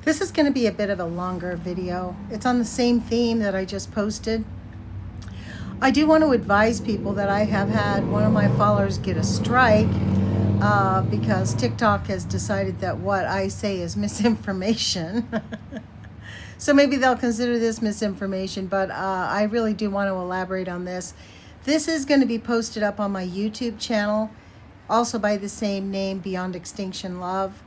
This is going to be a bit of a longer video. It's on the same theme that I just posted. I do want to advise people that I have had one of my followers get a strike because TikTok has decided that what I say is misinformation. So maybe they'll consider this misinformation, but I really do want to elaborate on this. This is going to be posted up on my YouTube channel, also by the same name, Beyond Extinction Love.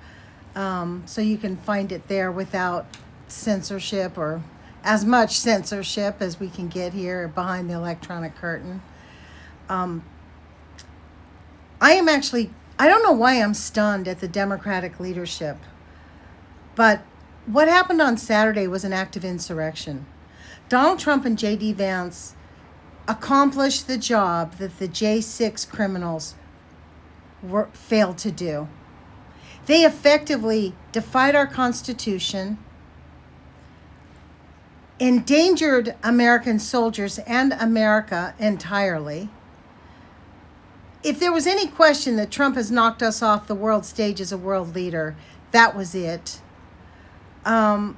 So you can find it there without censorship, or as much censorship as we can get here behind the electronic curtain. I don't know why I'm stunned at the Democratic leadership, but what happened on Saturday was an act of insurrection. Donald Trump and J.D. Vance accomplished the job that the J6 criminals failed to do. They effectively defied our Constitution, endangered American soldiers and America entirely. If there was any question that Trump has knocked us off the world stage as a world leader, that was it. It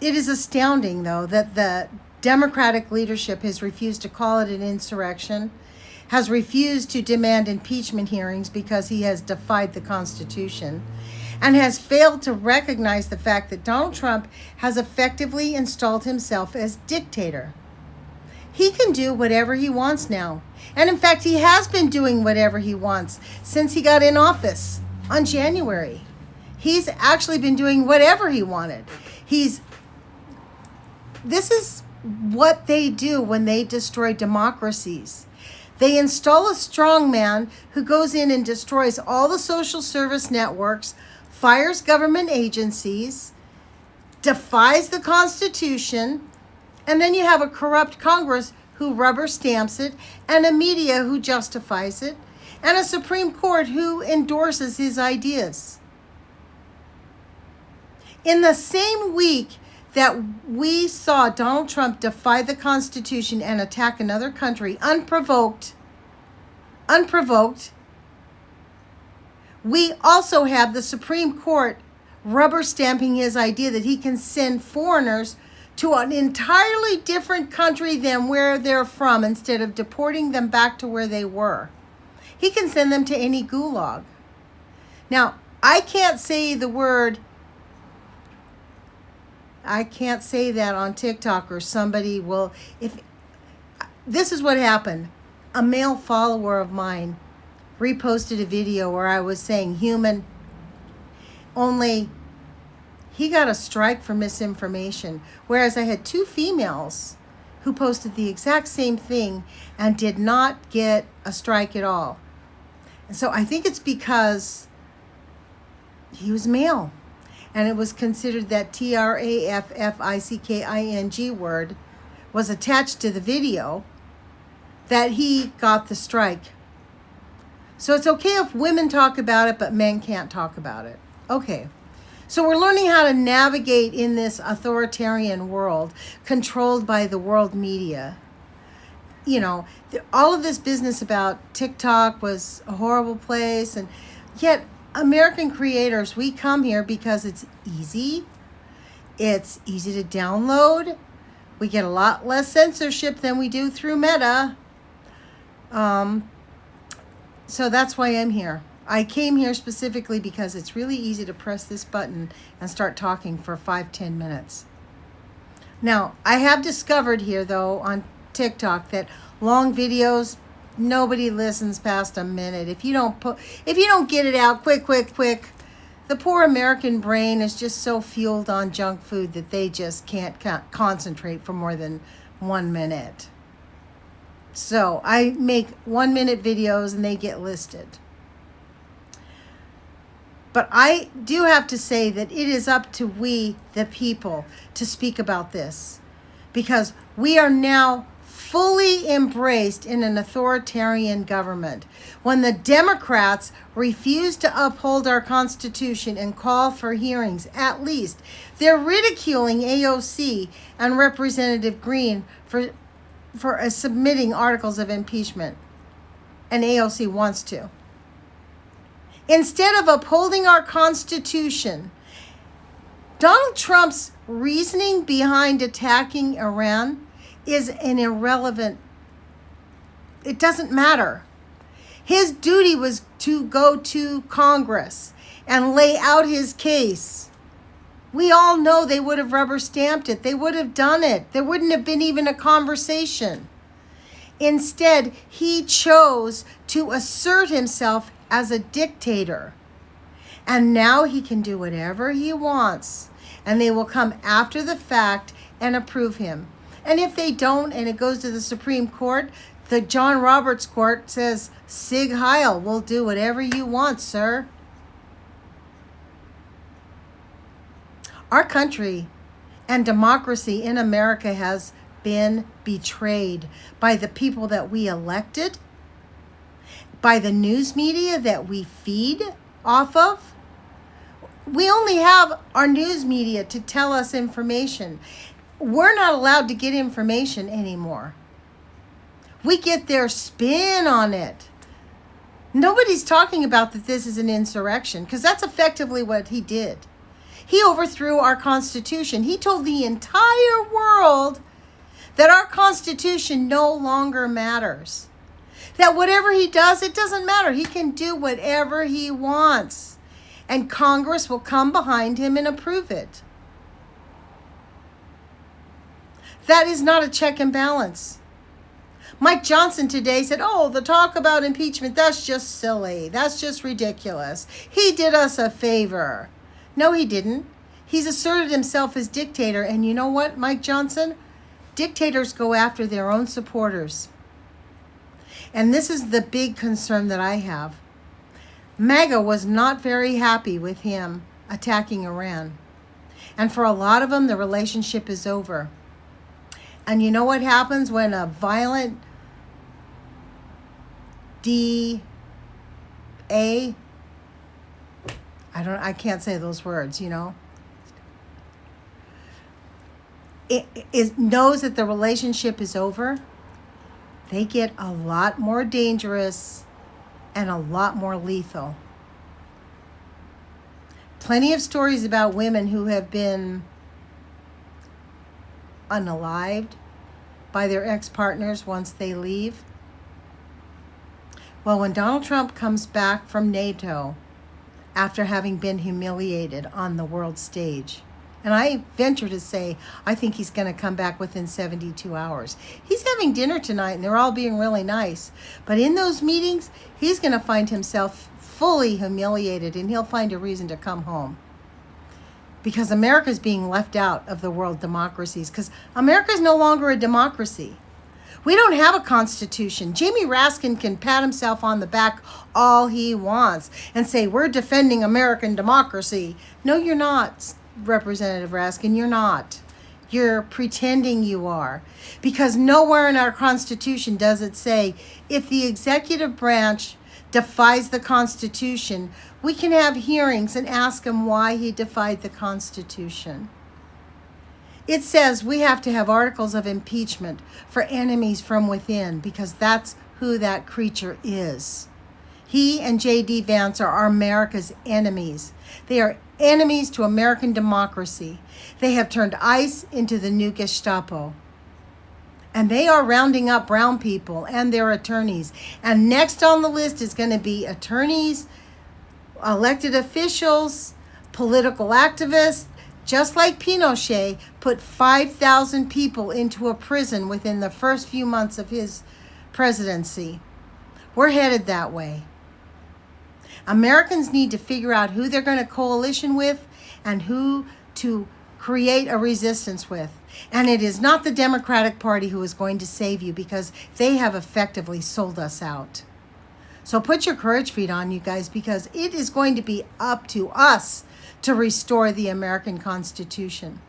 is astounding, though, that the Democratic leadership has refused to call it an insurrection, has refused to demand impeachment hearings because he has defied the Constitution, and has failed to recognize the fact that Donald Trump has effectively installed himself as dictator. He can do whatever he wants now. And in fact, he has been doing whatever he wants since he got in office on January. He's actually been doing whatever he wanted. This is what they do when they destroy democracies. They install a strongman who goes in and destroys all the social service networks, fires government agencies, defies the Constitution, and then you have a corrupt Congress who rubber stamps it, and a media who justifies it, and a Supreme Court who endorses his ideas. In the same week that we saw Donald Trump defy the Constitution and attack another country unprovoked, we also have the Supreme Court rubber stamping his idea that he can send foreigners to an entirely different country than where they're from instead of deporting them back to where they were. He can send them to any gulag. Now, I can't say that on TikTok, or somebody will. This is what happened. A male follower of mine reposted a video where I was saying human, only he got a strike for misinformation, whereas I had two females who posted the exact same thing and did not get a strike at all. And so I think it's because he was male. And it was considered that TRAFFICKING word was attached to the video, that he got the strike. So it's okay if women talk about it, but men can't talk about it. Okay. So we're learning how to navigate in this authoritarian world controlled by the world media. You know, all of this business about TikTok was a horrible place, and yet American creators, we come here because it's easy to download, we get a lot less censorship than we do through Meta, so that's why I'm here. I came here specifically because it's really easy to press this button and start talking for 5-10 minutes. Now, I have discovered here, though, on TikTok that long videos, nobody listens past a minute. If you don't get it out quick, the poor American brain is just so fueled on junk food that they just can't concentrate for more than 1 minute. So I make 1-minute videos and they get listed. But I do have to say that it is up to we, the people, to speak about this, because we are now fully embraced in an authoritarian government. When the Democrats refuse to uphold our Constitution and call for hearings, at least, they're ridiculing AOC and Representative Green for submitting articles of impeachment, and AOC wants to. Instead of upholding our Constitution, Donald Trump's reasoning behind attacking Iran is an irrelevant, it doesn't matter. His duty was to go to Congress and lay out his case. We all know they would have rubber stamped it. They would have done it. There wouldn't have been even a conversation. Instead, he chose to assert himself as a dictator. And now he can do whatever he wants. And they will come after the fact and approve him. And if they don't, and it goes to the Supreme Court, the John Roberts Court says, Sig Heil, we'll do whatever you want, sir. Our country and democracy in America has been betrayed by the people that we elected, by the news media that we feed off of. We only have our news media to tell us information. We're not allowed to get information anymore. We get their spin on it. Nobody's talking about that this is an insurrection, because that's effectively what he did. He overthrew our Constitution. He told the entire world that our Constitution no longer matters. That whatever he does, it doesn't matter. He can do whatever he wants. And Congress will come behind him and approve it. That is not a check and balance. Mike Johnson today said, oh, the talk about impeachment, that's just silly. That's just ridiculous. He did us a favor. No, he didn't. He's asserted himself as dictator. And you know what, Mike Johnson? Dictators go after their own supporters. And this is the big concern that I have. MAGA was not very happy with him attacking Iran. And for a lot of them, the relationship is over. And you know what happens when a violent I can't say those words, you know. It knows that the relationship is over. They get a lot more dangerous and a lot more lethal. Plenty of stories about women who have been unalived by their ex-partners once they leave. Well, when Donald Trump comes back from NATO after having been humiliated on the world stage, and I venture to say, I think he's going to come back within 72 hours. He's having dinner tonight, and they're all being really nice. But in those meetings, he's going to find himself fully humiliated, and he'll find a reason to come home. Because America's being left out of the world democracies. Because America's no longer a democracy. We don't have a constitution. Jamie Raskin can pat himself on the back all he wants and say, we're defending American democracy. No, you're not, Representative Raskin. You're not. You're pretending you are. Because nowhere in our Constitution does it say, if the executive branch defies the Constitution, we can have hearings and ask him why he defied the Constitution. It says we have to have articles of impeachment for enemies from within, because that's who that creature is. He and J.D. Vance are America's enemies. They are enemies to American democracy. They have turned ICE into the new Gestapo. And they are rounding up brown people and their attorneys. And next on the list is going to be attorneys, elected officials, political activists. Just like Pinochet put 5,000 people into a prison within the first few months of his presidency. We're headed that way. Americans need to figure out who they're going to coalition with and who to create a resistance with. And it is not the Democratic Party who is going to save you, because they have effectively sold us out. So put your courage feet on, you guys, because it is going to be up to us to restore the American Constitution.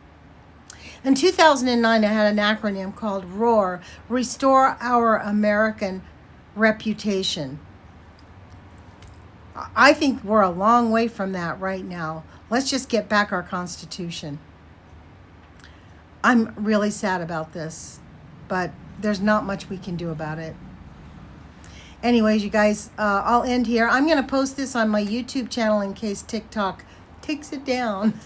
In 2009, I had an acronym called ROAR, Restore Our American Reputation. I think we're a long way from that right now. Let's just get back our Constitution. I'm really sad about this, but there's not much we can do about it. Anyways, you guys, I'll end here. I'm going to post this on my YouTube channel in case TikTok takes it down.